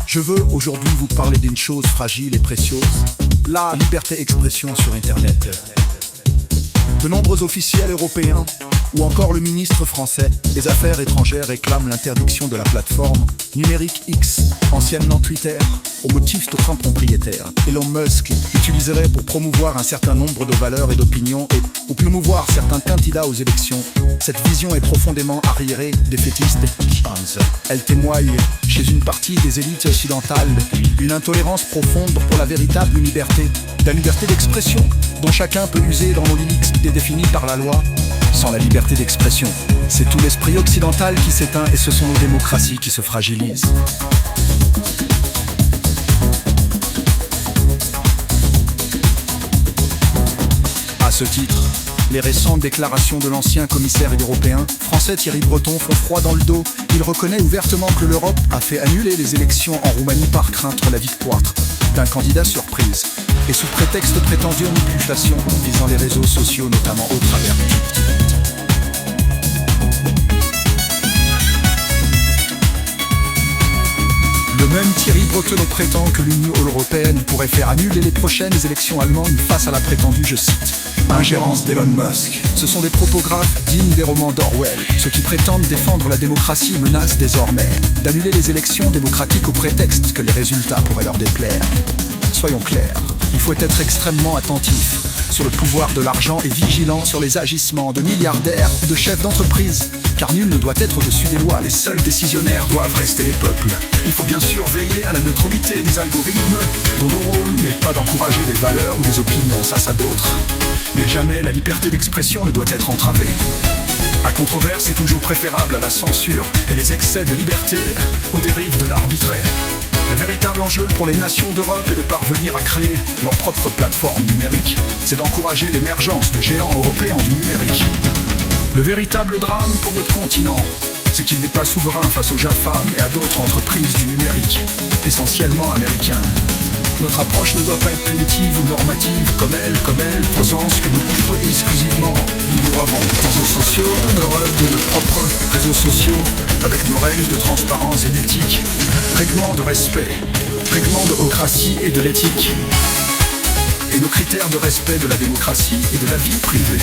Je veux aujourd'hui vous parler d'une chose fragile et précieuse, la liberté d'expression sur Internet. De nombreux officiels européens, ou encore le ministre français des Affaires étrangères réclament l'interdiction de la plateforme numérique X, anciennement Twitter, au motif de son propriétaire, Elon Musk, utiliserait pour promouvoir un certain nombre de valeurs et d'opinions et ou promouvoir certains candidats aux élections. Cette vision est profondément arriérée, défaitiste et elle témoigne, chez une partie des élites occidentales, une intolérance profonde pour la véritable liberté, la liberté d'expression, dont chacun peut user dans nos limites définies par la loi. Sans la liberté d'expression, c'est tout l'esprit occidental qui s'éteint et ce sont nos démocraties qui se fragilisent. À ce titre, les récentes déclarations de l'ancien commissaire européen français Thierry Breton font froid dans le dos. Il reconnaît ouvertement que l'Europe a fait annuler les élections en Roumanie par crainte de la victoire d'un candidat surprise, et sous prétexte de prétendue manipulation visant les réseaux sociaux, notamment au travers de TikTok. Le même Thierry Breton prétend que l'Union européenne pourrait faire annuler les prochaines élections allemandes face à la prétendue, je cite, ingérence d'Elon Musk. Ce sont des propos graves dignes des romans d'Orwell. Ceux qui prétendent défendre la démocratie menacent désormais d'annuler les élections démocratiques au prétexte que les résultats pourraient leur déplaire. Soyons clairs, il faut être extrêmement attentif sur le pouvoir de l'argent et vigilant sur les agissements de milliardaires et de chefs d'entreprise, car nul ne doit être au-dessus des lois. Les seuls décisionnaires doivent rester les peuples. Il faut bien sûr veiller à la neutralité des algorithmes, dont le rôle n'est pas d'encourager des valeurs ou des opinions, ça d'autres. Mais jamais la liberté d'expression ne doit être entravée. La controverse est toujours préférable à la censure et les excès de liberté aux dérives de l'arbitraire. Le véritable enjeu pour les nations d'Europe est de parvenir à créer leur propre plateforme numérique. C'est d'encourager l'émergence de géants européens du numérique. Le véritable drame pour notre continent, c'est qu'il n'est pas souverain face aux GAFAM et à d'autres entreprises du numérique, essentiellement américaines. Notre approche ne doit pas être punitive ou normative comme elle, au sens que nous pouvons exclusivement. Nous avons des réseaux sociaux, nos rêves de nos propres réseaux sociaux, avec nos règles de transparence et d'éthique, règlements de respect, règlements de démocratie et de l'éthique, et nos critères de respect de la démocratie et de la vie privée.